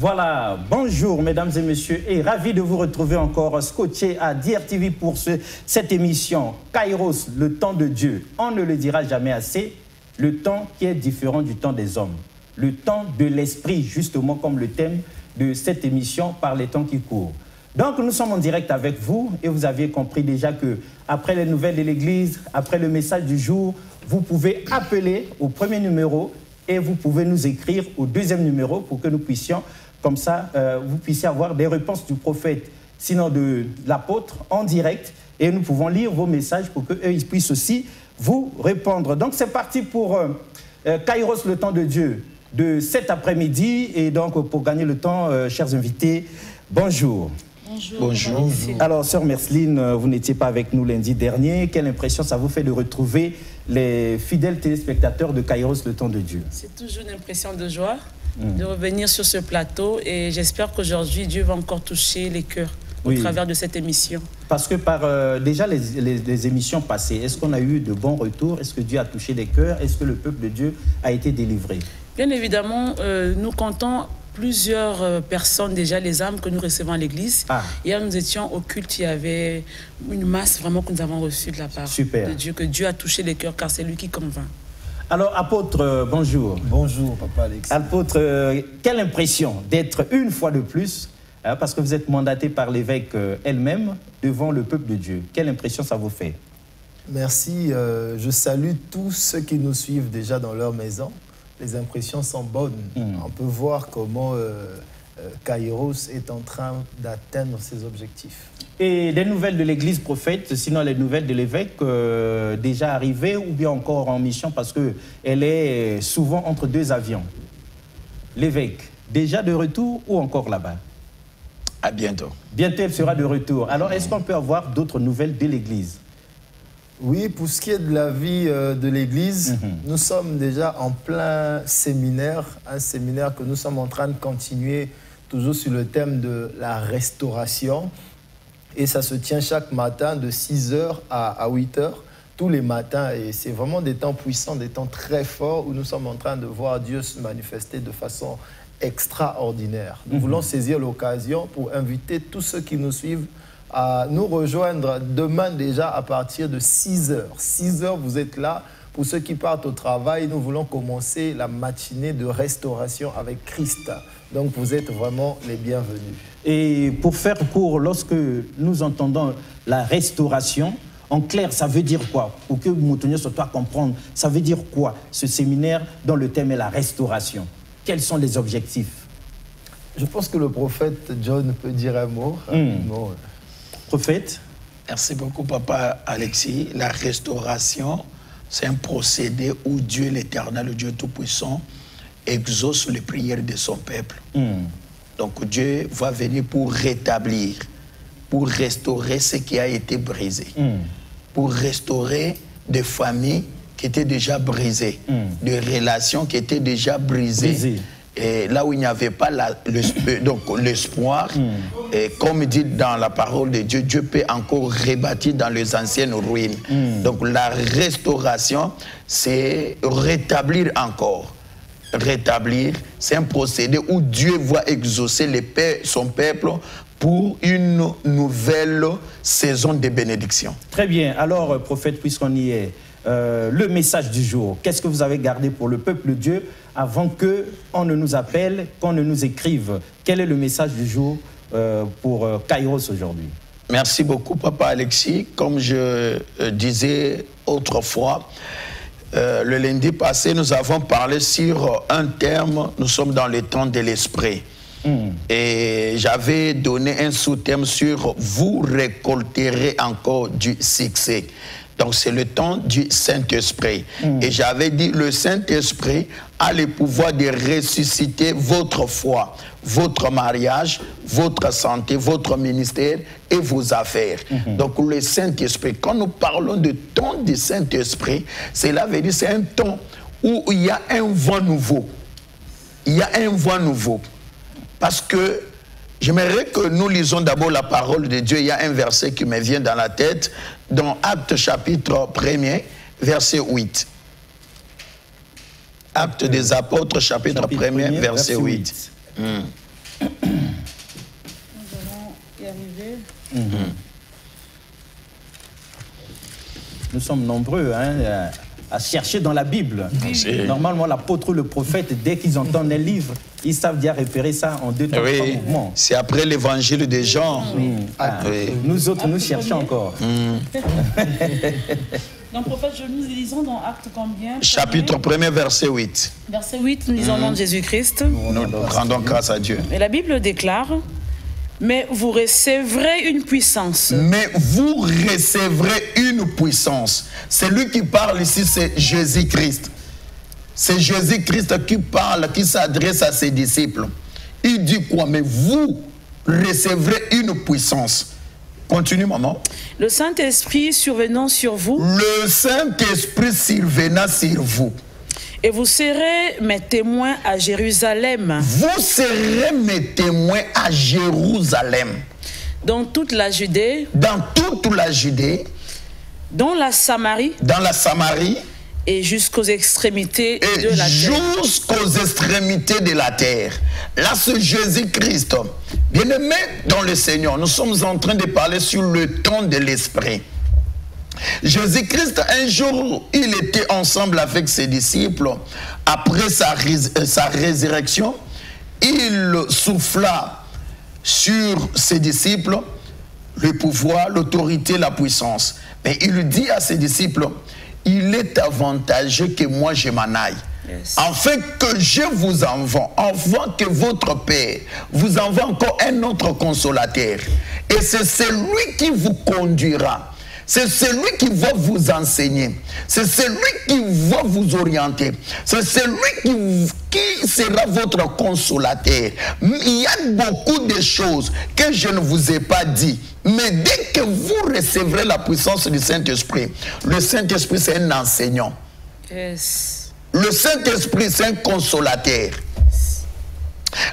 Voilà, bonjour mesdames et messieurs et ravi de vous retrouver encore scotché à DRTV pour cette émission Kairos, le temps de Dieu. On ne le dira jamais assez, le temps qui est différent du temps des hommes. Le temps de l'esprit, justement comme le thème de cette émission par les temps qui courent. Donc nous sommes en direct avec vous et vous aviez compris déjà que après les nouvelles de l'église, après le message du jour, vous pouvez appeler au premier numéro et vous pouvez nous écrire au deuxième numéro pour que nous puissions, comme ça, vous puissiez avoir des réponses du prophète, sinon de l'apôtre, en direct. Et nous pouvons lire vos messages pour qu'eux, ils puissent aussi vous répondre. Donc c'est parti pour Kairos, le temps de Dieu, de cet après-midi. Et donc pour gagner le temps, chers invités, bonjour. Bonjour. Bonjour. Alors, sœur Merceline, vous n'étiez pas avec nous lundi dernier. Quelle impression ça vous fait de retrouver les fidèles téléspectateurs de Kairos, le temps de Dieu? C'est toujours une impression de joie de revenir sur ce plateau et j'espère qu'aujourd'hui, Dieu va encore toucher les cœurs au travers de cette émission. Parce que par déjà les émissions passées, est-ce qu'on a eu de bons retours? Est-ce que Dieu a touché les cœurs? Est-ce que le peuple de Dieu a été délivré? Bien évidemment, nous comptons plusieurs personnes déjà, les âmes que nous recevons à l'église. Hier, nous étions au culte, il y avait une masse vraiment que nous avons reçue de la part de Dieu, que Dieu a touché les cœurs, car c'est lui qui convainc. Alors, apôtre, bonjour. Bonjour, papa Alex. Apôtre, quelle impression d'être une fois de plus, parce que vous êtes mandaté par l'évêque elle-même, devant le peuple de Dieu. Quelle impression ça vous fait? Merci, je salue tous ceux qui nous suivent déjà dans leur maison. Les impressions sont bonnes. On peut voir comment Kairos est en train d'atteindre ses objectifs. Et des nouvelles de l'église prophète, sinon les nouvelles de l'évêque déjà arrivées ou bien encore en mission parce qu'elle est souvent entre deux avions. L'évêque, déjà de retour ou encore là-bas? À bientôt. Bientôt, elle sera de retour. Alors, est-ce qu'on peut avoir d'autres nouvelles de l'église? Oui, pour ce qui est de la vie de l'Église, nous sommes déjà en plein séminaire, un séminaire que nous sommes en train de continuer toujours sur le thème de la restauration. Et ça se tient chaque matin de 6h à 8h, tous les matins. Et c'est vraiment des temps puissants, des temps très forts où nous sommes en train de voir Dieu se manifester de façon extraordinaire. Nous voulons saisir l'occasion pour inviter tous ceux qui nous suivent à nous rejoindre demain déjà à partir de 6h. 6h, vous êtes là. Pour ceux qui partent au travail, nous voulons commencer la matinée de restauration avec Christ. Donc, vous êtes vraiment les bienvenus. Et pour faire court, lorsque nous entendons la restauration, en clair, ça veut dire quoi? Pour que Moutonio soit à comprendre, ça veut dire quoi, ce séminaire dont le thème est la restauration? Quels sont les objectifs? Je pense que le prophète John peut dire un mot. Prophète. Merci beaucoup, papa Alexis. La restauration, c'est un procédé où Dieu l'Éternel, le Dieu Tout-Puissant, exauce les prières de son peuple. Donc Dieu va venir pour rétablir, pour restaurer ce qui a été brisé, pour restaurer des familles qui étaient déjà brisées, des relations qui étaient déjà brisées. Et là où il n'y avait pas l'espoir, comme dit dans la parole de Dieu, Dieu peut encore rebâtir dans les anciennes ruines. Donc la restauration, c'est rétablir encore. Rétablir, c'est un procédé où Dieu va exaucer son peuple pour une nouvelle saison de bénédiction. Très bien. Alors, prophète, puisqu'on y est, le message du jour, qu'est-ce que vous avez gardé pour le peuple de Dieu avant qu'on ne nous appelle, qu'on ne nous écrive? Quel est le message du jour pour Kairos aujourd'hui? Merci beaucoup, papa Alexis. Comme je disais autrefois, le lundi passé, nous avons parlé sur un terme, nous sommes dans le temps de l'esprit. Et j'avais donné un sous-thème sur « Vous récolterez encore du succès ». Donc, c'est le temps du Saint-Esprit. Et j'avais dit, le Saint-Esprit a le pouvoir de ressusciter votre foi, votre mariage, votre santé, votre ministère et vos affaires. Donc, le Saint-Esprit, quand nous parlons de temps du Saint-Esprit, cela veut dire que c'est un temps où il y a un vent nouveau. Il y a un vent nouveau. Parce que j'aimerais que nous lisons d'abord la parole de Dieu. Il y a un verset qui me vient dans la tête, dans Actes chapitre 1er, verset 8. Actes des apôtres, chapitre 1er, verset 8. Nous sommes nombreux à chercher dans la Bible. Normalement, l'apôtre ou le prophète, dès qu'ils entendent un livre, ils savent déjà repérer ça en 2 temps, 3 mouvements. C'est après l'évangile des gens. Nous autres, nous cherchons encore. Donc, prophète, nous lisons dans Actes combien? Chapitre 1er, verset 8. Verset 8, nous lisons le nom de Jésus-Christ. Nous rendons grâce à Dieu. Et la Bible déclare: mais vous recevrez une puissance. Mais vous recevrez une puissance. C'est lui qui parle ici, c'est Jésus-Christ. C'est Jésus-Christ qui parle, qui s'adresse à ses disciples. Il dit quoi? Mais vous recevrez une puissance. Continue, maman. Le Saint-Esprit survenant sur vous. Le Saint-Esprit survenant sur vous. Et vous serez mes témoins à Jérusalem. Vous serez mes témoins à Jérusalem. Dans toute la Judée. Dans toute la Judée. Dans la Samarie. Dans la Samarie. Et jusqu'aux extrémités de la terre. Jusqu'aux extrémités de la terre. Là, c'est Jésus-Christ. Bien-aimé dans le Seigneur, nous sommes en train de parler sur le temps de l'Esprit. Jésus-Christ, un jour, il était ensemble avec ses disciples. Après sa résurrection, il souffla sur ses disciples le pouvoir, l'autorité, la puissance. Mais il dit à ses disciples: il est avantageux que moi je m'en aille. Afin que je vous envoie, afin que votre Père vous envoie encore un autre consolateur. Et c'est celui qui vous conduira. C'est celui qui va vous enseigner. C'est celui qui va vous orienter. C'est celui qui sera votre consolateur. Il y a beaucoup de choses que je ne vous ai pas dit. Mais dès que vous recevrez la puissance du Saint-Esprit, le Saint-Esprit c'est un enseignant. Le Saint-Esprit c'est un consolateur.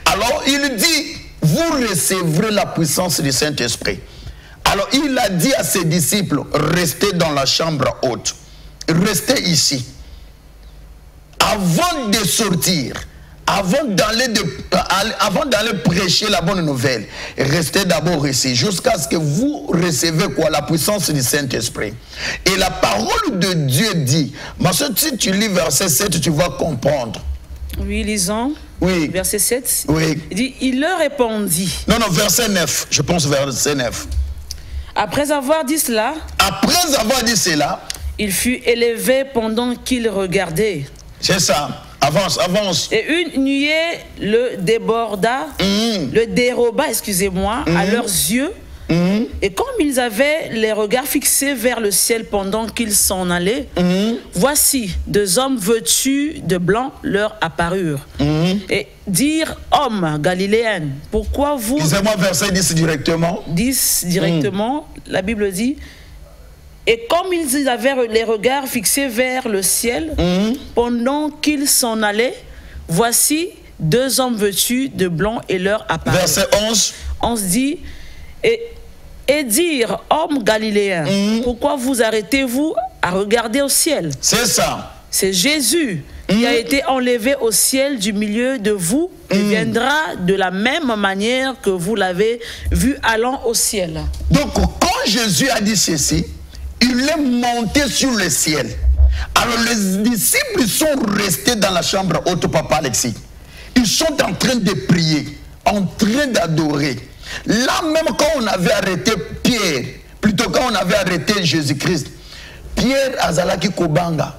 Alors il dit, vous recevrez la puissance du Saint-Esprit. Alors il a dit à ses disciples, restez dans la chambre haute. Restez ici. Avant de sortir, avant d'aller prêcher la bonne nouvelle, restez d'abord ici, jusqu'à ce que vous recevez quoi? La puissance du Saint-Esprit. Et la parole de Dieu dit, parce que si tu lis verset 7, tu vas comprendre. Oui, lisons. Oui. Verset 7. Oui. Il dit, il leur répondit. Non, verset 9. Je pense verset 9. Après avoir dit cela, il fut élevé pendant qu'il regardait. C'est ça. Avance, avance. Et une nuée le déroba, excusez-moi, à leurs yeux. Et comme ils avaient les regards fixés vers le ciel pendant qu'ils s'en allaient, voici 2 hommes vêtus de blanc leur apparurent. Et dirent: hommes galiléens, pourquoi vous... Lisez-moi verset 10 directement. 10 directement, la Bible dit: et comme ils avaient les regards fixés vers le ciel pendant qu'ils s'en allaient, voici 2 hommes vêtus de blanc et leur apparurent. Verset 11. 11 dit: et dire, hommes galiléens, pourquoi vous arrêtez-vous à regarder au ciel? C'est ça. C'est Jésus qui a été enlevé au ciel du milieu de vous et viendra de la même manière que vous l'avez vu allant au ciel. Donc, quand Jésus a dit ceci, il est monté sur le ciel. Alors, les disciples sont restés dans la chambre haute, papa Alexis. Ils sont en train de prier, en train d'adorer. Là même quand on avait arrêté Pierre, plutôt quand on avait arrêté Jésus-Christ, Pierre Azalaki Kobanga,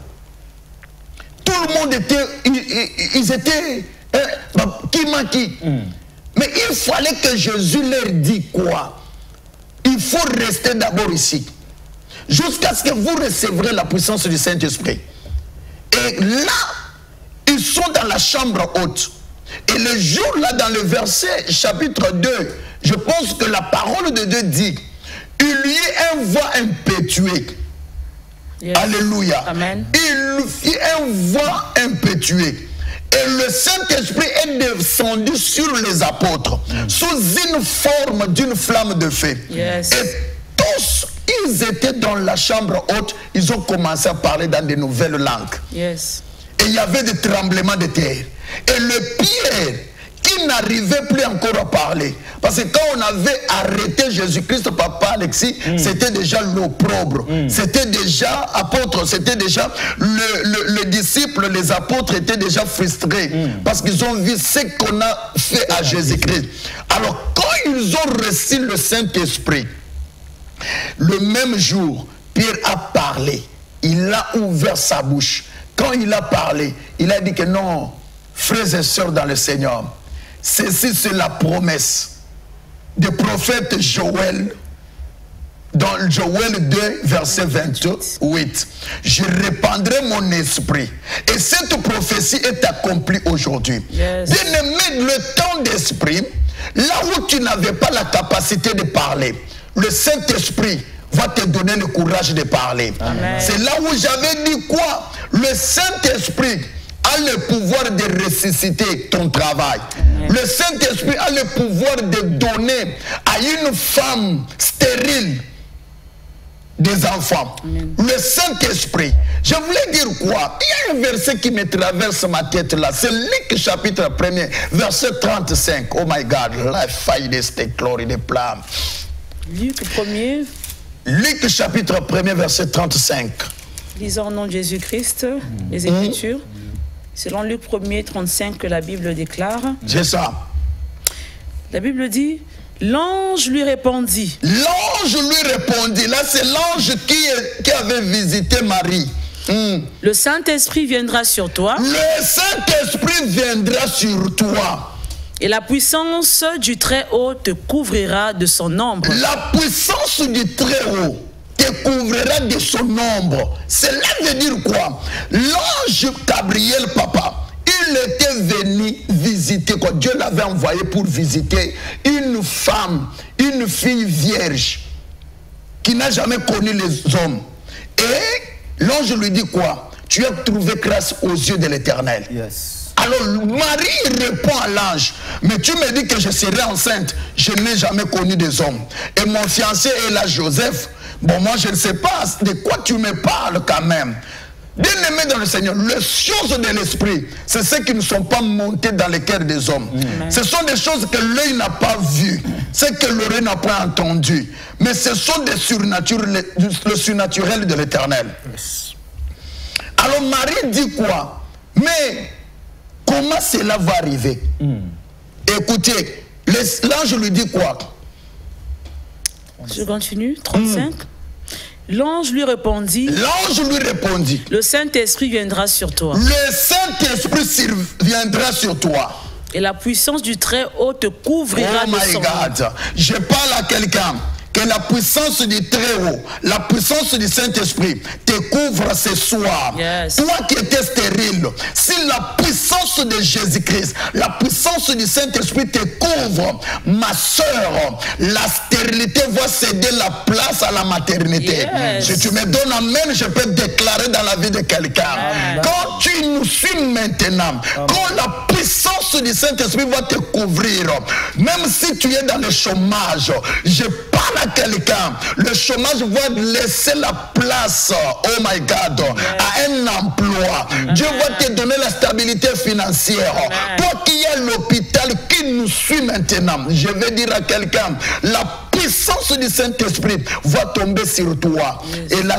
tout le monde était, ils étaient Kimaki. Mais il fallait que Jésus leur dise quoi? Il faut rester d'abord ici, jusqu'à ce que vous recevrez la puissance du Saint-Esprit. Et là, ils sont dans la chambre haute. Et le jour là, dans le verset chapitre 2, je pense que la parole de Dieu dit, il lui est un voix impétuée. Alléluia. Amen. Il fit un voix impétuée. Et le Saint-Esprit est descendu sur les apôtres, sous une forme d'une flamme de feu. Et tous, ils étaient dans la chambre haute, ils ont commencé à parler dans de nouvelles langues. Et il y avait des tremblements de terre. Et le Pierre, qui n'arrivait plus encore à parler. Parce que quand on avait arrêté Jésus-Christ, papa Alexis, c'était déjà l'opprobre. C'était déjà apôtre, c'était déjà les disciples, les apôtres étaient déjà frustrés. Parce qu'ils ont vu ce qu'on a fait à Jésus-Christ. Alors quand ils ont reçu le Saint-Esprit, le même jour, Pierre a parlé. Il a ouvert sa bouche. Quand il a parlé, il a dit que non, frères et sœurs dans le Seigneur, ceci c'est la promesse du prophète Joël, dans Joël 2, verset 28. Je répandrai mon esprit. Et cette prophétie est accomplie aujourd'hui. Yes. Bien-aimé, le temps d'esprit, là où tu n'avais pas la capacité de parler, le Saint-Esprit va te donner le courage de parler. C'est là où j'avais dit quoi? Le Saint-Esprit a le pouvoir de ressusciter ton travail. Le Saint-Esprit a le pouvoir de donner à une femme stérile des enfants. Le Saint-Esprit. Je voulais dire quoi? Il y a un verset qui me traverse ma tête là. C'est Luc chapitre 1er, verset 35. Oh my God, la faille de cette gloire de plame. Luc 1er. Luc chapitre 1er, verset 35. Lisons au nom de Jésus-Christ les Écritures. C'est dans Luc 1er, 35 que la Bible déclare. C'est ça. La Bible dit, l'ange lui répondit. L'ange lui répondit. Là, c'est l'ange qui avait visité Marie. Le Saint-Esprit viendra sur toi. Le Saint-Esprit viendra sur toi. Et la puissance du Très-Haut te couvrira de son ombre. La puissance du Très-Haut te couvrira de son ombre. Cela veut dire quoi? L'ange Gabriel, papa, il était venu visiter, quoi. Dieu l'avait envoyé pour visiter une femme, une fille vierge, qui n'a jamais connu les hommes. Et l'ange lui dit quoi? Tu as trouvé grâce aux yeux de l'Éternel. Yes. Alors Marie répond à l'ange, mais tu me dis que je serai enceinte, je n'ai jamais connu des hommes. Et mon fiancé est là, Joseph. Bon, moi je ne sais pas de quoi tu me parles quand même. Bien-aimé dans le Seigneur, les choses de l'esprit, c'est ceux qui ne sont pas montés dans les cœurs des hommes. Ce sont des choses que l'œil n'a pas vues, ce que l'oreille n'a pas entendu. Mais ce sont des surnaturels, le surnaturel de l'Éternel. Alors Marie dit quoi? Mais comment cela va arriver? Écoutez, l'ange lui dit quoi? Je continue, 35. L'ange lui répondit. L'ange lui répondit. Le Saint-Esprit viendra sur toi. Le Saint-Esprit viendra sur toi. Et la puissance du Très-Haut te couvrira de son ombre. Oh my God. Je parle à quelqu'un. Que la puissance du Très-Haut, la puissance du Saint-Esprit te couvre ce soir. Yes. Toi qui étais stérile, si la puissance de Jésus-Christ, la puissance du Saint-Esprit te couvre, ma soeur, la stérilité va céder la place à la maternité. Yes. Si tu me donnes amen, je peux déclarer dans la vie de quelqu'un. Quand tu nous suis maintenant, quand la puissance du Saint-Esprit va te couvrir, même si tu es dans le chômage, je parle à quelqu'un, le chômage va laisser la place, oh my God, à un emploi. Dieu va te donner la stabilité financière. Toi qui es à l'hôpital, qui nous suit maintenant, je vais dire à quelqu'un, la puissance du Saint-Esprit va tomber sur toi. Et la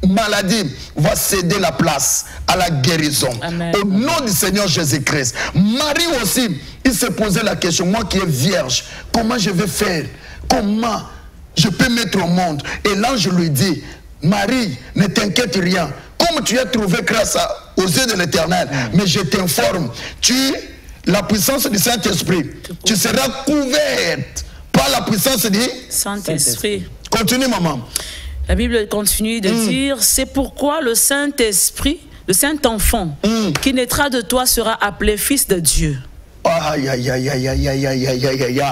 maladie va céder la place à la guérison. Amen. Au nom du Seigneur Jésus-Christ. Marie aussi, il se posait la question, moi qui est vierge, comment je vais faire? Comment je peux mettre au monde? Et l'ange lui dit, Marie, ne t'inquiète rien. Comme tu as trouvé grâce aux yeux de l'Éternel, mais je t'informe, la puissance du Saint-Esprit, tu seras couverte par la puissance du Saint-Esprit. Continue, maman. La Bible continue de dire, c'est pourquoi le Saint-Esprit, le Saint-Enfant qui naîtra de toi sera appelé Fils de Dieu. Aïe, aïe, aïe, aïe, aïe, aïe, aïe, aïe, aïe, aïe.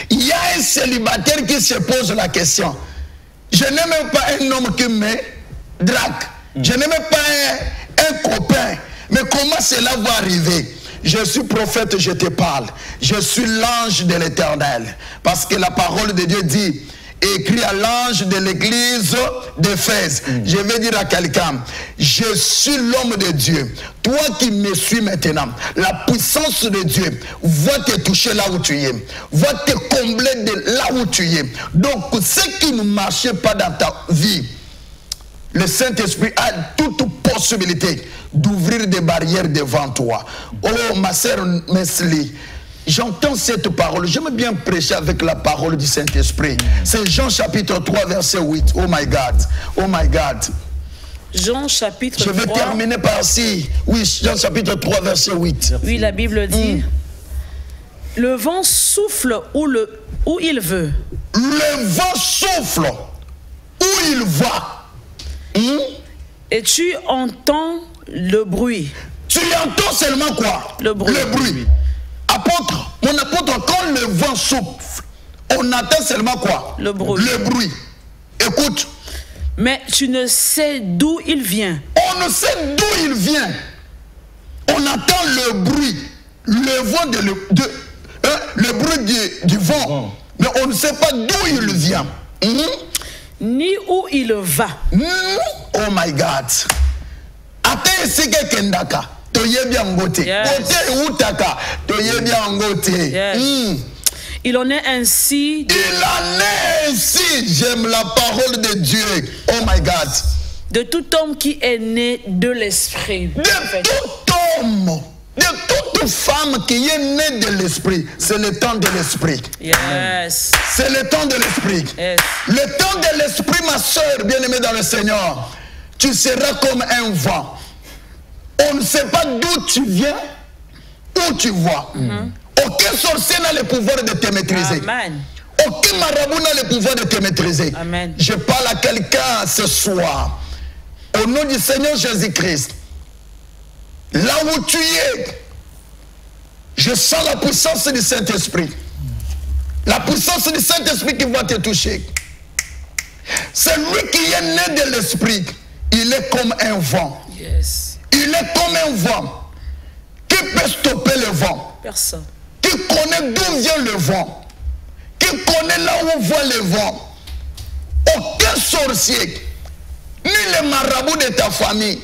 Il y a un célibataire qui se pose la question. Je n'ai même pas un homme qui me drague. Je n'ai même pas un copain. Mais comment cela va arriver? Je suis prophète, je te parle. Je suis l'ange de l'Éternel. Parce que la parole de Dieu dit, écrit à l'ange de l'église d'Éphèse. Je vais dire à quelqu'un, je suis l'homme de Dieu. Toi qui me suis maintenant, la puissance de Dieu va te toucher là où tu es, va te combler de là où tu es. Donc, ce qui ne marchait pas dans ta vie, le Saint-Esprit a toute possibilité d'ouvrir des barrières devant toi. Oh, ma sœur Mesli, j'entends cette parole. J'aime bien prêcher avec la parole du Saint-Esprit. C'est Jean chapitre 3, verset 8. Oh my God. Oh my God. Jean chapitre 3. Je vais terminer par ci. Oui, Jean chapitre 3, verset 8. Oui, la Bible dit, le vent souffle où il veut. Le vent souffle où il va. Et tu entends le bruit. Tu entends seulement quoi? Le bruit. Le bruit. Apôtre, mon apôtre, quand le vent souffle, on entend seulement quoi? Le bruit. Le bruit. Écoute. Mais tu ne sais d'où il vient. On ne sait d'où il vient. On entend le bruit. Le vent le bruit du vent. Mais on ne sait pas d'où il vient. Ni où il va. Oh my God. Ate sike kendaka. Toye bien ngote. Ote utaka. Toye bien ngote. Il en est ainsi. Il en est ainsi. J'aime la parole de Dieu. Oh my God. De tout homme qui est né de l'esprit. De tout homme. De toute femme qui est née de l'esprit, c'est le temps de l'esprit. Yes. C'est le temps de l'esprit. Yes. Le temps de l'esprit, ma soeur bien-aimée dans le Seigneur, tu seras comme un vent. On ne sait pas d'où tu viens, où tu vas. Aucun sorcier n'a le pouvoir de te maîtriser. Amen. Aucun marabout n'a le pouvoir de te maîtriser. Amen. Je parle à quelqu'un ce soir. Au nom du Seigneur Jésus-Christ. Là où tu es, je sens la puissance du Saint-Esprit. La puissance du Saint-Esprit qui va te toucher. Celui qui est né de l'Esprit, il est comme un vent. Yes. Il est comme un vent. Qui peut stopper le vent? Personne. Qui connaît d'où vient le vent? Qui connaît là où va le vent? Aucun sorcier, ni le marabout de ta famille,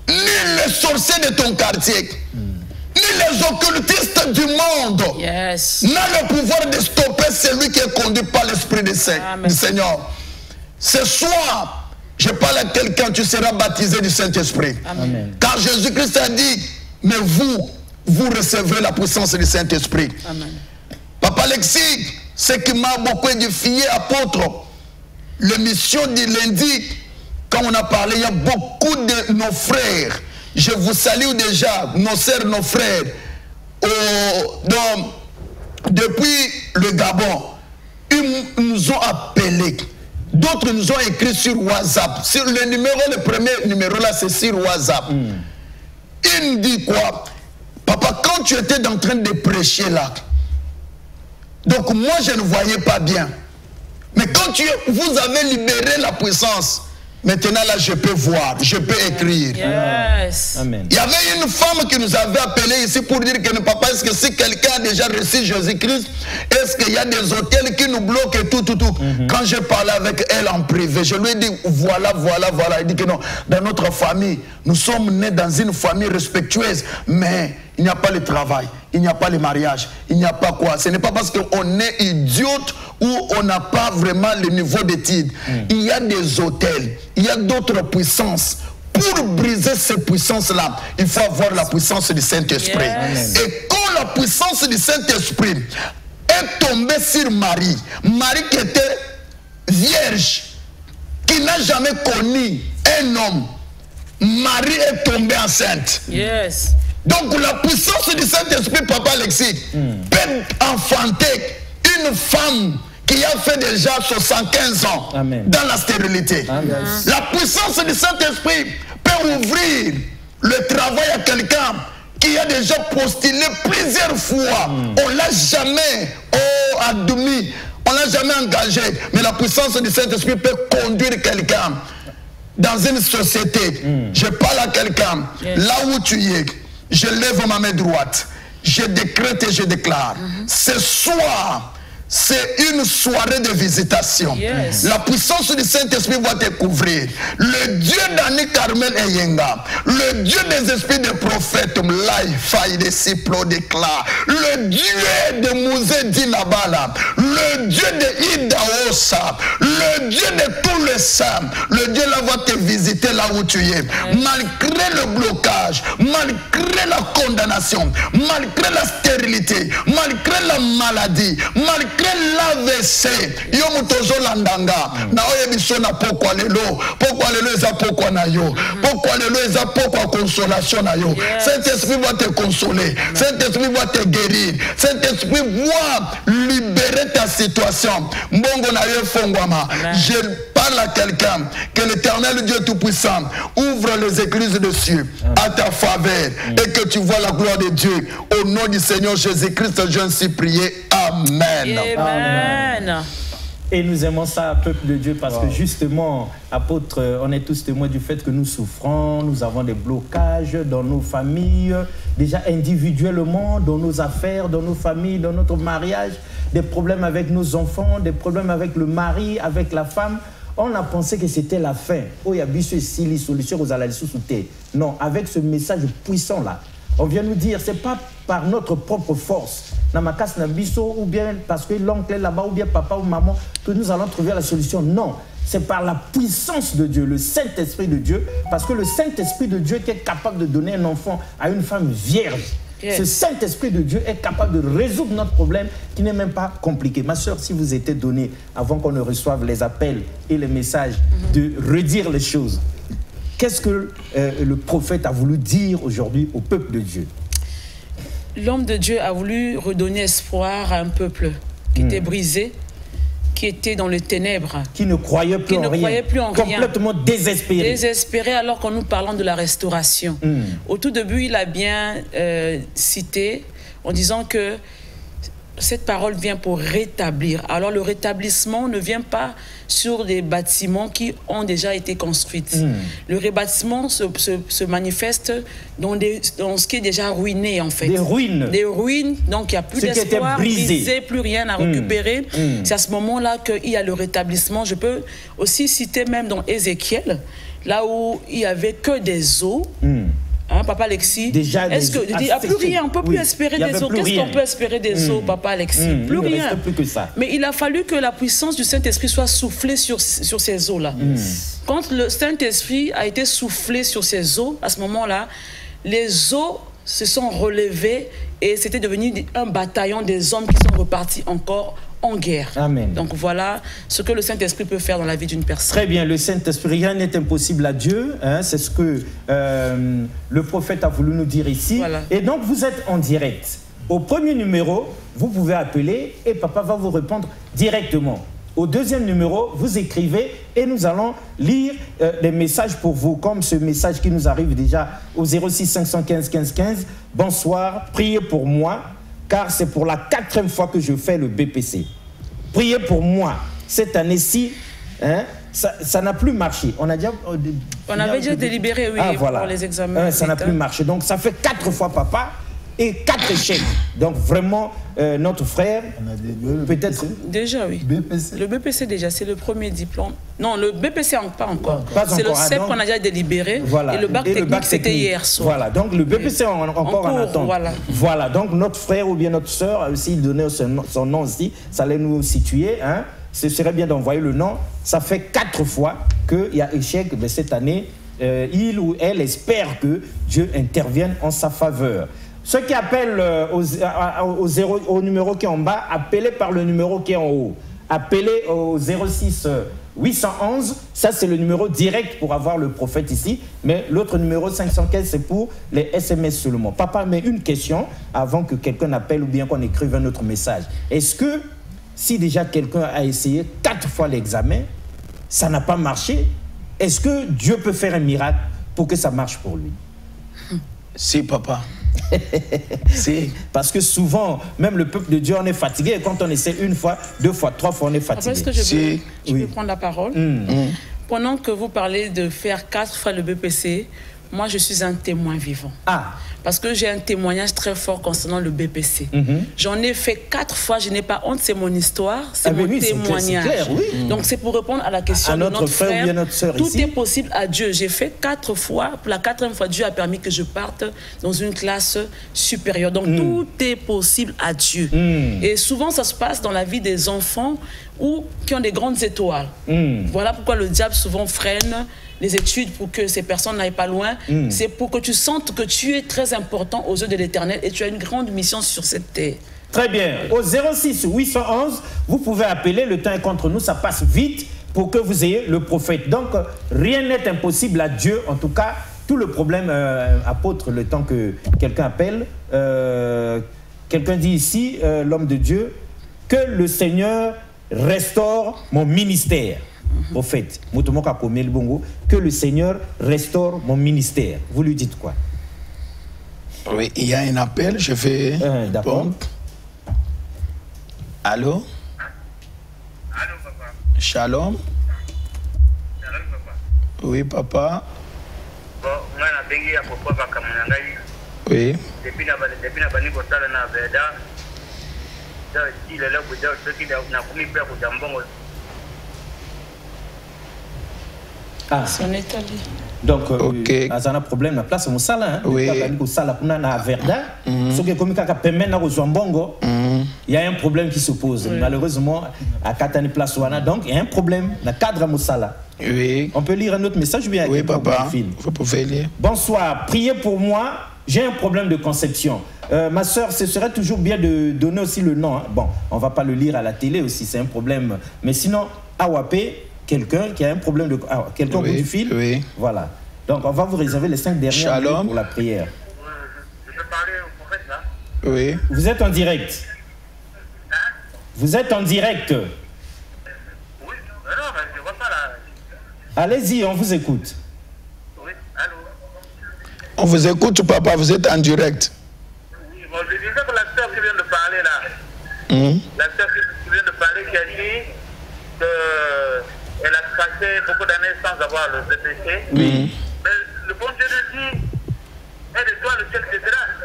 ni les sorciers de ton quartier, ni les occultistes du monde n'a le pouvoir de stopper celui qui est conduit par l'Esprit du Seigneur. Ce soir, je parle à quelqu'un, tu seras baptisé du Saint-Esprit. Car Jésus-Christ a dit, mais vous recevrez la puissance du Saint-Esprit. Papa Alexis, ce qui m'a beaucoup édifié, apôtre, l'émission du lundi, quand on a parlé, il y a beaucoup de nos frères. Je vous salue déjà, nos sœurs, nos frères. Depuis le Gabon, ils nous ont appelés. D'autres nous ont écrit sur WhatsApp. Sur le numéro, le premier numéro là, c'est sur WhatsApp. Il me dit quoi? Papa, quand tu étais en train de prêcher là, donc moi je ne voyais pas bien. Mais quand vous avez libéré la puissance, maintenant là je peux voir, je peux écrire. Yes. Amen. Il y avait une femme qui nous avait appelé ici pour dire que papa, est-ce que si quelqu'un a déjà reçu Jésus-Christ, est-ce qu'il y a des hôtels qui nous bloquent et tout. Quand je parlais avec elle en privé, je lui ai dit voilà. Elle dit que non, dans notre famille, nous sommes nés dans une famille respectueuse, mais il n'y a pas le travail, il n'y a pas le mariage, il n'y a pas quoi. Ce n'est pas parce qu'on est idiote ou on n'a pas vraiment le niveau d'études. Il y a des hôtels, il y a d'autres puissances. Pour briser ces puissances-là, il faut avoir la puissance du Saint-Esprit. Et quand la puissance du Saint-Esprit est tombée sur Marie, Marie qui était vierge, qui n'a jamais connu un homme, Marie est tombée enceinte. Yes. Donc la puissance du Saint-Esprit, Papa Alexis, peut enfanter une femme qui a fait déjà 75 ans dans la stérilité. La puissance du Saint-Esprit peut ouvrir le travail à quelqu'un qui a déjà postulé plusieurs fois. On ne l'a jamais admis, on ne l'a jamais engagé. Mais la puissance du Saint-Esprit peut conduire quelqu'un dans une société. Je parle à quelqu'un, là où tu es, je lève ma main droite, je décrète et je déclare. Ce soir, c'est une soirée de visitation. Yes. La puissance du Saint-Esprit va te couvrir. Le Dieu d'Annie Carmen Eyenga, le Dieu des esprits des prophètes, Faï de Ciplo d'éclat, le Dieu de Mouzé Dinabala, le Dieu de Idaosa, le Dieu de tous les saints, le Dieu là va te visiter là où tu es. Malgré le blocage, malgré la condamnation, malgré la stérilité, malgré la maladie, malgré l'AVC, yo mutozo landanga na oye biso na pokwa lelo eza pokwa na yo, pokwa lelo eza pokwa consolation na yo. Saint-Esprit va te consoler, Saint-Esprit va te guérir, Saint-Esprit va libérer ta situation. Mbongo na yo fongwama. Je parle à quelqu'un, que l'Éternel Dieu Tout-Puissant ouvre les églises de cieux à ta faveur et que tu vois la gloire de Dieu. Au nom du Seigneur Jésus-Christ, je ainsi prié. Amen. Amen. Et nous aimons ça, peuple de Dieu, parce que justement, apôtre, on est tous témoins du fait que nous souffrons, nous avons des blocages dans nos familles, déjà individuellement, dans nos affaires, dans nos familles, dans notre mariage, des problèmes avec nos enfants, des problèmes avec le mari, avec la femme. On a pensé que c'était la fin. Oh, il y a bien les solutions aux alalissous sous terre. Non, avec ce message puissant-là, on vient nous dire, c'est pas par notre propre force, Namakas Nabiso, ou bien parce que l'oncle est là-bas, ou bien papa ou maman, que nous allons trouver la solution. Non, c'est par la puissance de Dieu, le Saint-Esprit de Dieu, parce que le Saint-Esprit de Dieu qui est capable de donner un enfant à une femme vierge, ce Saint-Esprit de Dieu est capable de résoudre notre problème qui n'est même pas compliqué. Ma soeur, si vous étiez donné, avant qu'on ne reçoive les appels et les messages, de redire les choses, qu'est-ce que le prophète a voulu dire aujourd'hui au peuple de Dieu? L'homme de Dieu a voulu redonner espoir à un peuple qui était brisé, qui était dans les ténèbres. Qui ne croyait plus en rien. Complètement désespéré. Désespéré alors que nous parlons de la restauration. Au tout début, il a bien cité en disant que cette parole vient pour rétablir. Alors le rétablissement ne vient pas sur des bâtiments qui ont déjà été construits. Le rebâtiment se manifeste dans ce qui est déjà ruiné en fait. Des ruines. Des ruines, donc il n'y a plus d'espoir, brisé, plus rien à récupérer. C'est à ce moment-là qu'il y a le rétablissement. Je peux aussi citer même dans Ézéchiel, là où il n'y avait que des eaux. Hein, Papa Alexis, est-ce que il n'y a plus rien, on ne peut plus espérer des eaux. Qu'est-ce qu'on peut espérer des eaux, Papa Alexis? Plus rien. Il ne reste plus que ça. Mais il a fallu que la puissance du Saint-Esprit soit soufflée sur ces eaux-là. Quand le Saint-Esprit a été soufflé sur ces eaux, à ce moment-là, les eaux se sont relevées et c'était devenu un bataillon des hommes qui sont repartis encore en guerre. Amen. Donc voilà ce que le Saint-Esprit peut faire dans la vie d'une personne. Très bien, le Saint-Esprit, rien n'est impossible à Dieu. Hein, c'est ce que le prophète a voulu nous dire ici. Voilà. Et donc vous êtes en direct. Au premier numéro, vous pouvez appeler et papa va vous répondre directement. Au deuxième numéro, vous écrivez et nous allons lire les messages pour vous, comme ce message qui nous arrive déjà au 06 515 15 15. Bonsoir, priez pour moi, car c'est pour la 4e fois que je fais le BPC. Priez pour moi. Cette année-ci, hein, ça n'a plus marché. On avait déjà délibéré, oui, voilà, pour les examens. Ça n'a plus marché. Donc ça fait 4 fois papa et 4 échecs. Donc vraiment, notre frère, peut-être... Déjà, oui. BPC. Le BPC, déjà, c'est le premier diplôme. Non, le BPC, pas encore. C'est le CEP qu'on a déjà délibéré. Voilà. Et le bac technique, c'était hier soir. Voilà, donc le BPC, encore en attente. Voilà, donc notre frère ou bien notre soeur, s'il donnait son nom aussi, ça allait nous situer. Hein. Ce serait bien d'envoyer le nom. Ça fait 4 fois qu'il y a échec de cette année. Il ou elle espère que Dieu intervienne en sa faveur. Ceux qui appellent au numéro qui est en bas, appelez par le numéro qui est en haut. Appelez au 06 811, ça c'est le numéro direct pour avoir le prophète ici, mais l'autre numéro 515 c'est pour les SMS seulement. Papa, mais une question avant que quelqu'un appelle ou bien qu'on écrive un autre message. Est-ce que si déjà quelqu'un a essayé 4 fois l'examen, ça n'a pas marché, est-ce que Dieu peut faire un miracle pour que ça marche pour lui? Si, papa. Si. Parce que souvent, même le peuple de Dieu, on est fatigué. Et quand on essaie 1 fois, 2 fois, 3 fois, on est fatigué. Est-ce que je peux prendre la parole? Pendant que vous parlez de faire 4 fois le BPC Moi, je suis un témoin vivant. Ah. Parce que j'ai un témoignage très fort concernant le BPC. J'en ai fait 4 fois, je n'ai pas honte, c'est mon histoire, c'est mon témoignage. Clair, oui. Donc c'est pour répondre à la question de notre frère, ou notre sœur tout ici. est possible à Dieu. J'ai fait 4 fois, pour la 4e fois, Dieu a permis que je parte dans une classe supérieure. Donc tout est possible à Dieu. Et souvent ça se passe dans la vie des enfants qui ont des grandes étoiles. Voilà pourquoi le diable souvent freine les études pour que ces personnes n'aillent pas loin. C'est pour que tu sentes que tu es très important aux yeux de l'Éternel et tu as une grande mission sur cette terre. Très bien. Au 06 811, vous pouvez appeler, le temps est contre nous, ça passe vite pour que vous ayez le prophète. Donc, rien n'est impossible à Dieu. En tout cas, tout le problème, apôtre, le temps que quelqu'un appelle, quelqu'un dit ici, l'homme de Dieu, que le Seigneur restaure mon ministère. Prophète, que le Seigneur restaure mon ministère. Vous lui dites quoi? Oui, il y a un appel, je vais... D'accord. Allô? Allô, papa. Shalom. Shalom, papa. Oui, papa. Bon, on a bengi à propos de Kamunangai. Oui. Depuis la banni pour ça, on a Veda. Si le log de ceux qui n'a commis peur pour Jambon. Ah, son état. Donc, azana problème na place musala, oui. Ko sala kuna na verda, ce qui comme kaka permet na Zambongo, il y a un problème qui se pose. Malheureusement, à Katani place wana, donc il y a un problème na cadre musala. Oui. On peut lire un autre message bien. Oui, papa. Vous pouvez lire. Bonsoir, priez pour moi. J'ai un problème de conception. Ma soeur, ce serait toujours bien de donner aussi le nom. Hein. Bon, on va pas le lire à la télé aussi, c'est un problème. Mais sinon, Awapé, quelqu'un qui a un problème de... quelqu'un au bout du fil. Oui. Voilà. Donc, on va vous réserver les 5 dernières minutes pour la prière. Je peux parler au prophète, là? Oui. Vous êtes en direct. Hein? Vous êtes en direct. Oui. Non, mais je ne vois pas là. Allez-y, on vous écoute. Oui, allô? On vous écoute, papa, vous êtes en direct. Oui, bon, je disais que la sœur qui vient de parler là, la sœur qui vient de parler qui a dit qu'elle a passé beaucoup d'années sans avoir le BPC. Oui. Mais le bon Dieu nous dit, aide de toi le ciel te grâce.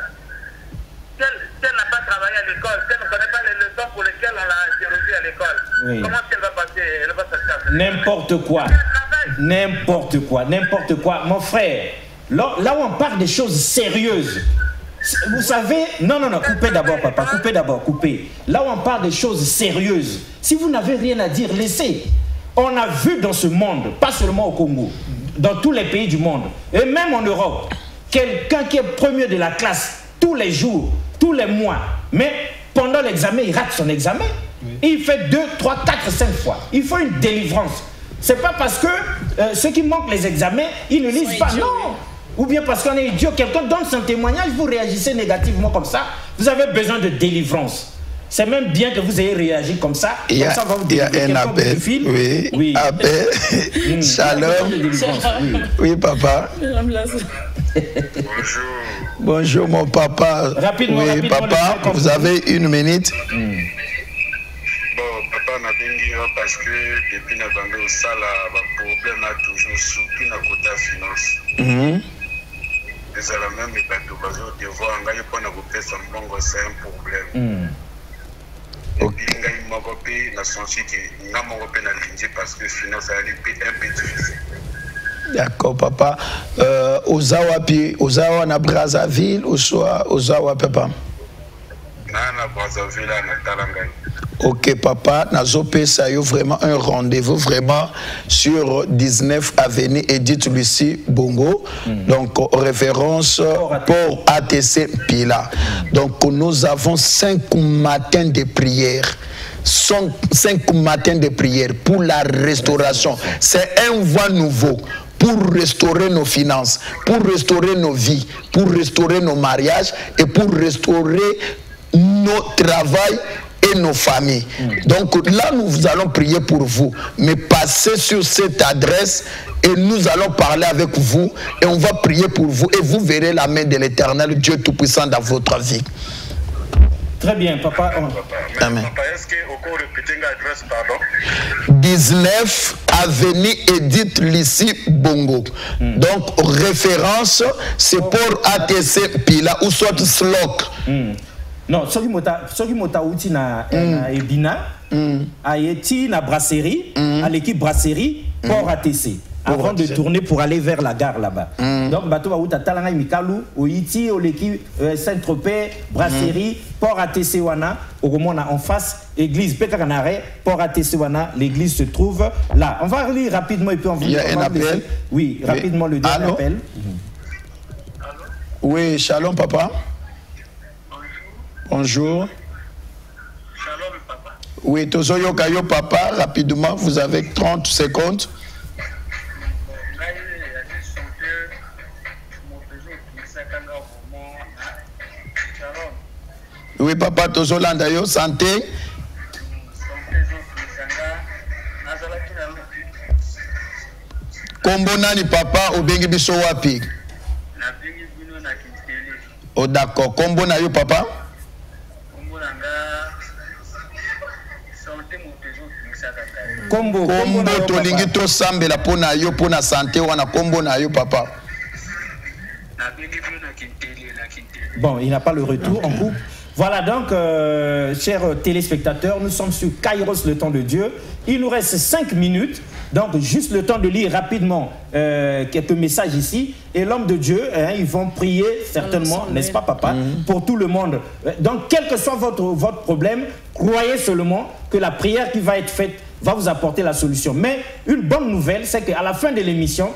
Si elle n'a pas travaillé à l'école, si elle ne connaît pas les leçons pour lesquelles on l'a interrogée à l'école, comment est-ce qu'elle va passer? Elle va s'accepter. N'importe quoi. N'importe quoi. N'importe quoi. Mon frère, là où on parle des choses sérieuses, vous savez, non, coupez d'abord, papa, coupez d'abord, coupez. Là où on parle des choses sérieuses, si vous n'avez rien à dire, laissez. On a vu dans ce monde, pas seulement au Congo, dans tous les pays du monde, et même en Europe, quelqu'un qui est premier de la classe, tous les jours, tous les mois, mais pendant l'examen, il rate son examen. Il fait 2, 3, 4, 5 fois. Il faut une délivrance. C'est pas parce que ceux qui manquent les examens, ils ne lisent pas, non. Ou bien parce qu'on est idiot, quelqu'un donne son témoignage, vous réagissez négativement comme ça, vous avez besoin de délivrance. C'est même bien que vous ayez réagi comme ça. Il y a un appel. Oui. Appel. Shalom. Oui, papa. Bonjour. Bonjour, mon papa. Rapidement, oui, papa, vous avez 1 minute. Bon, papa n'a bien parce que depuis la bande au sala, le problème a toujours surtout dans le côté finance. Les Allemands, mais quand tu vas au devoir, on gagne pas de son bon, c'est un problème. Et puis, on a un na senti que n'a pas na ligne parce que finance a un peu difficile. D'accord, papa. Ozawa na Brazzaville ou soit Ozawa, papa? Na Brazzaville, na Talangai. Ok, papa, Nazope, ça y est vraiment un rendez-vous vraiment sur 19 avenue Edith Lucie Bongo. Donc, référence pour ATC Pila. Donc, nous avons 5 matins de prière. 5 matins de prière pour la restauration. C'est un voie nouveau pour restaurer nos finances, pour restaurer nos vies, pour restaurer nos mariages et pour restaurer nos travails et nos familles. Donc là, nous allons prier pour vous. Mais passez sur cette adresse et nous allons parler avec vous et on va prier pour vous et vous verrez la main de l'Éternel, Dieu Tout-Puissant dans votre vie. Très bien, papa. Amen. Papa, est-ce qu'on peut répéter l'adresse, pardon? 19 Avenue Edith Lissi Bongo. Donc, référence, c'est pour ATC Pila ou soit SLOC. Non, ce qui m'a outi na Ebina, a été na brasserie, à l'équipe brasserie, pour ATC. Avant de tourner pour aller vers la gare là-bas. Donc, bateau va outa talanga Mikalou, au Iti, au l'équipe Saint-Tropez, brasserie, port ATC Wana, au moment en face, église Pétakanare, port ATC Wana, l'église se trouve là. On va lire rapidement et puis on va. Il y a un appel. Oui, rapidement le dernier appel. Oui, shalom papa. Bonjour. Shalom papa. Oui, Tozoyo Kayo papa, rapidement, vous avez 30 secondes. Oui, papa, Tozolanda yo, santé. Kombo nani papa, obengi biso wapi? Oh d'accord, kombo na yo papa? Kombo tolingi to sambela pona yo pona santé wana kombo na yo papa. Bon, il n'a pas le retour en couple. Voilà donc, chers téléspectateurs, nous sommes sur Kairos, le temps de Dieu. Il nous reste 5 minutes, donc juste le temps de lire rapidement quelques messages ici. Et l'homme de Dieu, ils vont prier certainement, n'est-ce pas papa, pour tout le monde. Donc, quel que soit votre problème, croyez seulement que la prière qui va être faite va vous apporter la solution. Mais une bonne nouvelle, c'est qu'à la fin de l'émission,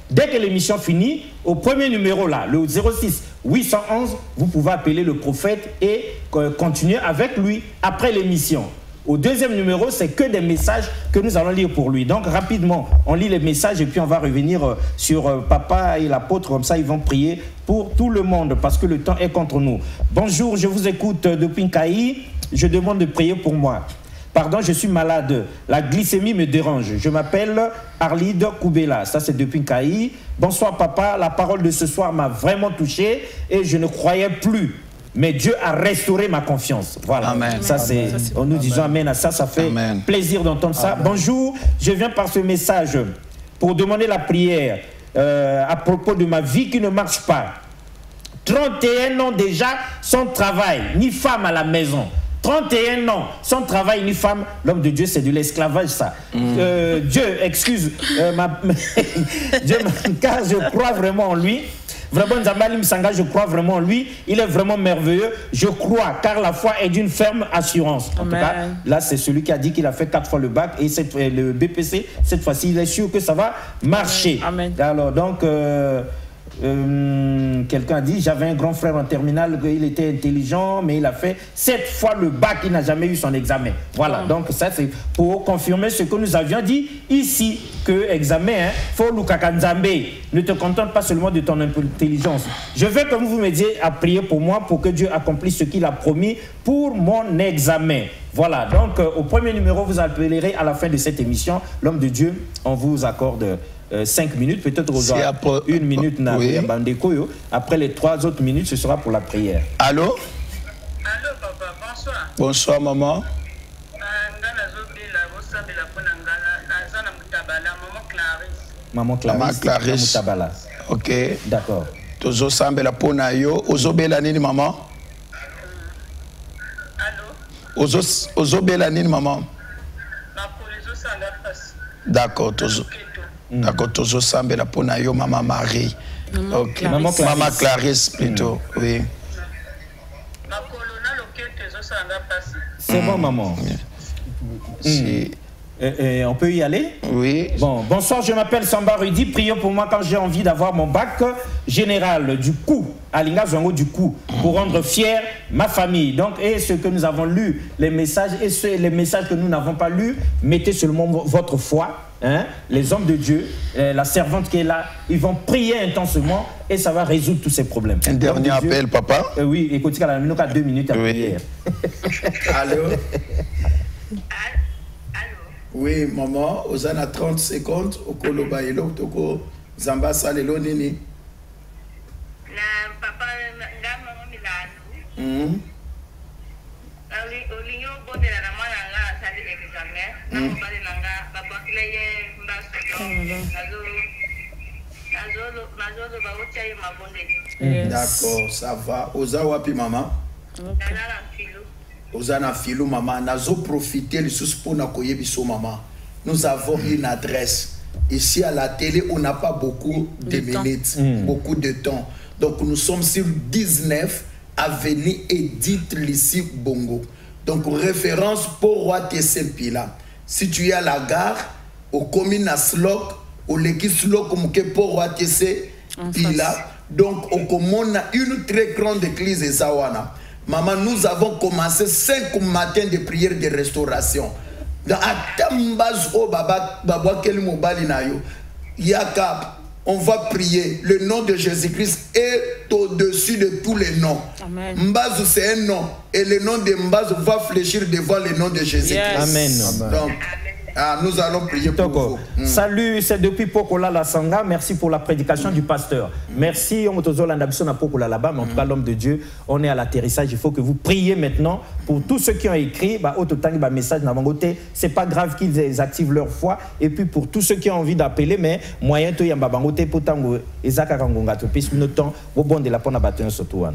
dès que l'émission finit, au premier numéro là, le 06 811, vous pouvez appeler le prophète et continuer avec lui après l'émission. Au deuxième numéro, c'est que des messages que nous allons lire pour lui. Donc rapidement, on lit les messages et puis on va revenir sur papa et l'apôtre. Comme ça, ils vont prier pour tout le monde parce que le temps est contre nous. Bonjour, je vous écoute depuis Nkaï. Je demande de prier pour moi. Pardon, je suis malade. La glycémie me dérange. Je m'appelle Arlide Koubela. Ça, c'est depuis Nkaï. Bonsoir, papa. La parole de ce soir m'a vraiment touché et je ne croyais plus. Mais Dieu a restauré ma confiance. Voilà. Amen. Ça, c'est. Nous disons amen à ça. Ça fait plaisir d'entendre ça. Bonjour. Je viens par ce message pour demander la prière à propos de ma vie qui ne marche pas. 31 ans déjà, sans travail, ni femme à la maison. 31 ans, sans travail ni femme, l'homme de Dieu, c'est de l'esclavage, ça. Dieu, excuse, Dieu, car je crois vraiment en lui. Vraiment, Nzambali Msanga, je crois vraiment en lui. Il est vraiment merveilleux. Je crois, car la foi est d'une ferme assurance. En tout cas, là, c'est celui qui a dit qu'il a fait 4 fois le bac et le BPC. Cette fois-ci, il est sûr que ça va marcher. Amen. Alors, donc... quelqu'un a dit, j'avais un grand frère en terminale, il était intelligent, mais il a fait 7 fois le bac, il n'a jamais eu son examen. Voilà, donc ça c'est pour confirmer ce que nous avions dit ici, que examen, faut Lukakanzambe, ne te contente pas seulement de ton intelligence. Je veux que vous m'aidiez à prier pour moi, pour que Dieu accomplisse ce qu'il a promis pour mon examen. Voilà, donc au premier numéro, vous appellerez à la fin de cette émission, l'homme de Dieu, on vous accorde 5 minutes, peut-être après, 1 minute après les 3 autres minutes, ce sera pour la prière. Allô? Allô papa, bonsoir. Bonsoir maman. Maman Clarisse. Ok. D'accord. Tozo sambela pona yo, ozobela nini maman? Allô? Ozobela nini maman? D'accord, Tozo. D'accord, Tozo sambela pona yo maman Marie. Ok. Maman Clarisse plutôt, oui. C'est bon maman. On peut y aller? Oui. Bon, bonsoir, je m'appelle Samba Rudy. Priez pour moi quand j'ai envie d'avoir mon bac général du coup, à Linga du coup, pour rendre fier ma famille. Donc, et ce que nous avons lu, les messages, et les messages que nous n'avons pas lus, mettez seulement votre foi. Hein? Les hommes de Dieu, la servante qui est là, ils vont prier intensément et ça va résoudre tous ces problèmes. Un dernier appel, papa? Oui, écoutez, à la minute, à 2 minutes à prière. Allô? Oui, maman, Osana 30 secondes, Okolo Bailo, Toko, Zamba Salelo Nini. Papa, maman Milano. Olinyo bonde la maman D'accord, ça va. Oza wapi maman? Oza na filou maman. Nazo profiter le sous pour na koye biso maman. Nous avons une adresse. Ici à la télé, on n'a pas beaucoup de minutes, beaucoup de temps. Donc nous sommes sur 19 avenue Edith Lissi Bongo. Donc référence pour Roi Tessempila. Situé à la gare, au commune à Slok, au Leki Slok, comme pour Roi Tessempila. Donc au commune, une très grande église de Zawana. Maman, nous avons commencé 5 matins de prière de restauration. Dans Atambaz o Baba Kel Mobali Nayo, Yakab, on va prier. Le nom de Jésus-Christ est au-dessus de tous les noms. Mbaz c'est un nom. Et le nom de Mbaz va fléchir devant le nom de Jésus-Christ. Amen. Donc, nous allons prier pour vous. Salut, c'est depuis Pokola la Sanga. Merci pour la prédication du pasteur. Merci, on est Pokola là-bas, mais en tout cas, l'homme de Dieu, on est à l'atterrissage. Il faut que vous priez maintenant pour tous ceux qui ont écrit. Message c'est pas grave qu'ils activent leur foi. Et puis pour tous ceux qui ont envie d'appeler, mais moyen to yamba bangote potango ezaka kangonga to puis notre temps au bon de la pona batun surtout.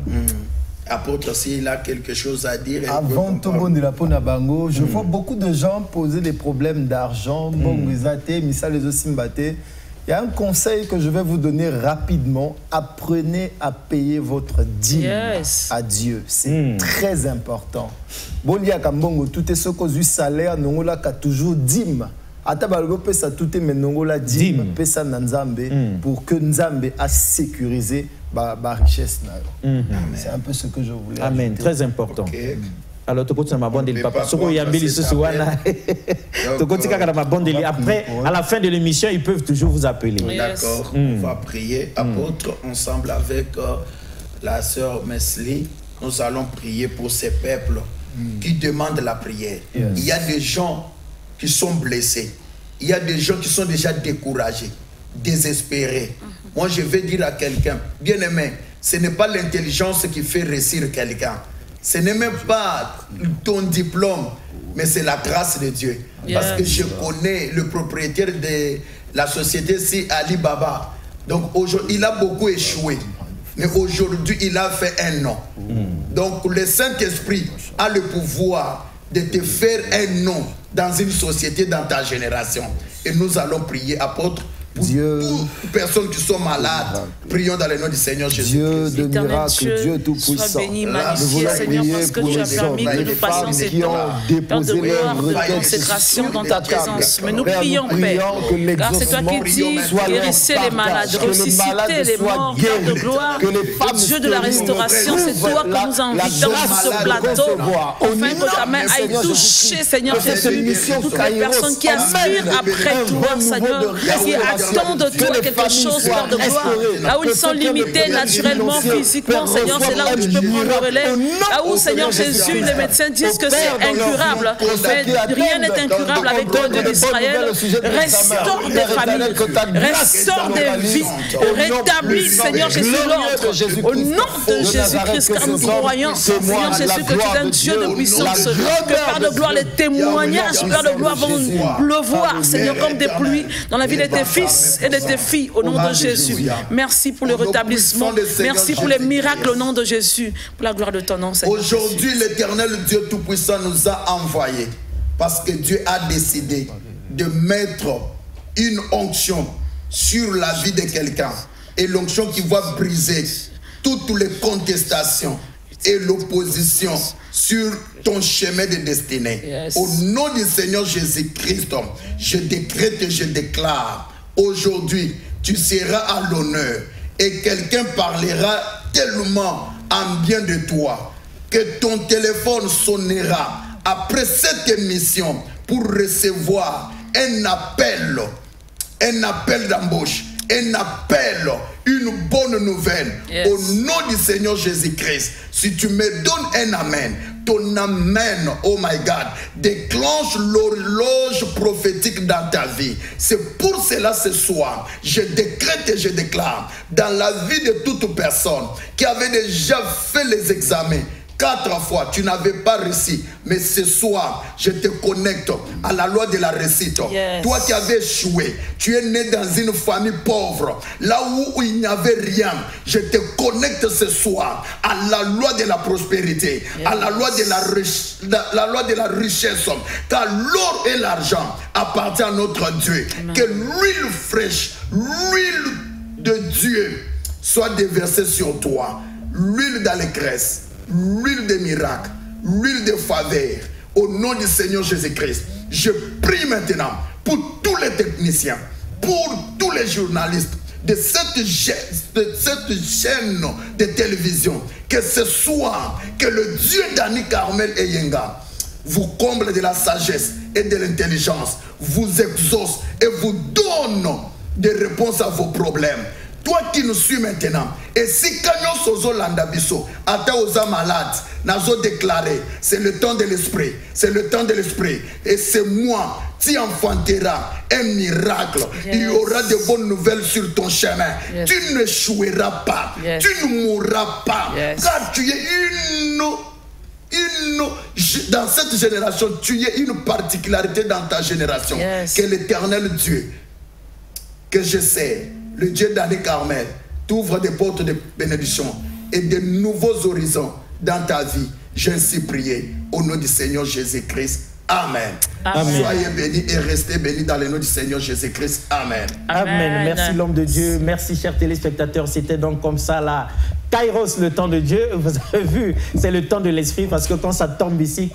Apôtre, s'il a quelque chose à dire. Avant tout bon de la pona bango, je vois beaucoup de gens poser des problèmes d'argent. Il y a un conseil que je vais vous donner rapidement. Apprenez à payer votre dîme à Dieu. C'est très important. Bon, il y a tout est ce que du salaire, nous avons toujours dîme. Pour que Nzambe a sécurisé la richesse. C'est un peu ce que je voulais Amen, ajouter. Très important. Alors, tu continues à m'abonder papa. Après, à la fin de l'émission, ils peuvent toujours vous appeler. D'accord, on va prier. Apôtre, ensemble avec la sœur Mesli, nous allons prier pour ces peuples qui demandent la prière. Il y a des gens qui sont blessés. Il y a des gens qui sont déjà découragés, désespérés. Moi, je vais dire à quelqu'un, bien-aimé, ce n'est pas l'intelligence qui fait réussir quelqu'un. Ce n'est même pas ton diplôme, mais c'est la grâce de Dieu. Parce que je connais le propriétaire de la société, c'est Ali Baba. Donc aujourd'hui, il a beaucoup échoué. Mais aujourd'hui, il a fait un nom. Donc le Saint-Esprit a le pouvoir de te faire un nom dans une société, dans ta génération. Et nous allons prier, apôtre, pour toutes personnes qui sont malades. Prions dans le nom du Seigneur Jésus. Dieu de miracle, Dieu tout-puissant. Nous voulons prier pour les hommes, les femmes qui ont déposé leur requête concentration dans ta présence. Mais nous prions, Père, car c'est toi qui dis, guérissez les malades, ressuscitez les morts, Père de gloire, Dieu de la restauration. C'est toi que nous invitons sur ce plateau, afin que ta main aille toucher, Seigneur Jésus, toutes les personnes qui aspirent après toi, Seigneur, qui attendent de toi quelque chose, Père de gloire. Là où ils sont limités naturellement, physiquement, Seigneur, c'est là où tu peux prendre le relais. Là où, Seigneur Jésus, les médecins disent que c'est incurable. Mais rien n'est incurable avec toi, Dieu d'Israël. Restaure des familles, restaure des vies, rétablis, Seigneur Jésus, l'ordre. Au nom de Jésus-Christ, car nous croyons, Seigneur Jésus, que tu es un Dieu de puissance. Que, Père de gloire, les témoignages, Père de gloire, vont pleuvoir, Seigneur, comme des pluies dans la vie de tes fils et de tes filles, au nom de Jésus. Merci pour le rétablissement. Merci pour les miracles au nom de Jésus. Pour la gloire de ton nom, Seigneur. Aujourd'hui, l'Éternel Dieu Tout-Puissant nous a envoyés parce que Dieu a décidé de mettre une onction sur la vie de quelqu'un. Et l'onction qui va briser toutes les contestations et l'opposition sur ton chemin de destinée. Au nom du Seigneur Jésus-Christ, je décrète et je déclare, aujourd'hui, tu seras à l'honneur et quelqu'un parlera tellement en bien de toi que ton téléphone sonnera après cette émission pour recevoir un appel d'embauche, un appel, une bonne nouvelle. Au nom du Seigneur Jésus-Christ, si tu me donnes un amen, ton amen, oh my God, déclenche l'horloge prophétique dans ta vie. C'est pour cela ce soir, je décrète et je déclare dans la vie de toute personne qui avait déjà fait les examens, 4 fois, tu n'avais pas réussi. Mais ce soir, je te connecte à la loi de la réussite. Yes. Toi qui avais échoué, tu es né dans une famille pauvre, là où il n'y avait rien. Je te connecte ce soir à la loi de la prospérité, yes. À la loi de la richesse. Car l'or et l'argent appartiennent à notre Dieu. Amen. Que l'huile fraîche, l'huile de Dieu soit déversée sur toi. L'huile d'allégresse, l'huile de miracle, l'huile de faveur, au nom du Seigneur Jésus-Christ. Je prie maintenant pour tous les techniciens, pour tous les journalistes de cette chaîne de télévision, que ce soir, que le Dieu d'Annie Carmel Eyenga vous comble de la sagesse et de l'intelligence, vous exauce et vous donne des réponses à vos problèmes. Toi qui nous suis maintenant, et si Kanyon Sozo Landabiso, Ata Oza malade, Nazo déclaré, c'est le temps de l'esprit, c'est le temps de l'esprit, et c'est moi, tu enfanteras un miracle, yes. Il y aura de bonnes nouvelles sur ton chemin, yes. Tu n'échoueras pas, yes. Tu ne mourras pas, yes. Car tu es dans cette génération, tu es une particularité dans ta génération, yes. Que l'Éternel Dieu, que je sais, le Dieu d'Annie Carmel, t'ouvre des portes de bénédiction et de nouveaux horizons dans ta vie. J'ai ainsi prié au nom du Seigneur Jésus-Christ. Amen. Amen. Soyez bénis et restez bénis dans le nom du Seigneur Jésus-Christ. Amen. Amen. Merci l'homme de Dieu. Merci chers téléspectateurs. C'était donc comme ça là. Kairos, le temps de Dieu. Vous avez vu, c'est le temps de l'esprit parce que quand ça tombe ici,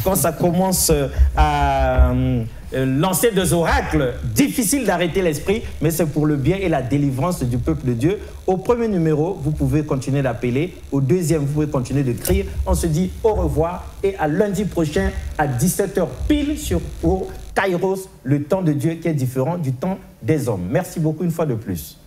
quand ça commence à lancer des oracles, difficile d'arrêter l'esprit, mais c'est pour le bien et la délivrance du peuple de Dieu. Au premier numéro, vous pouvez continuer d'appeler. Au deuxième, vous pouvez continuer de crier. On se dit au revoir et à lundi prochain à 17h pile pour Kairos, le temps de Dieu qui est différent du temps des hommes. Merci beaucoup une fois de plus.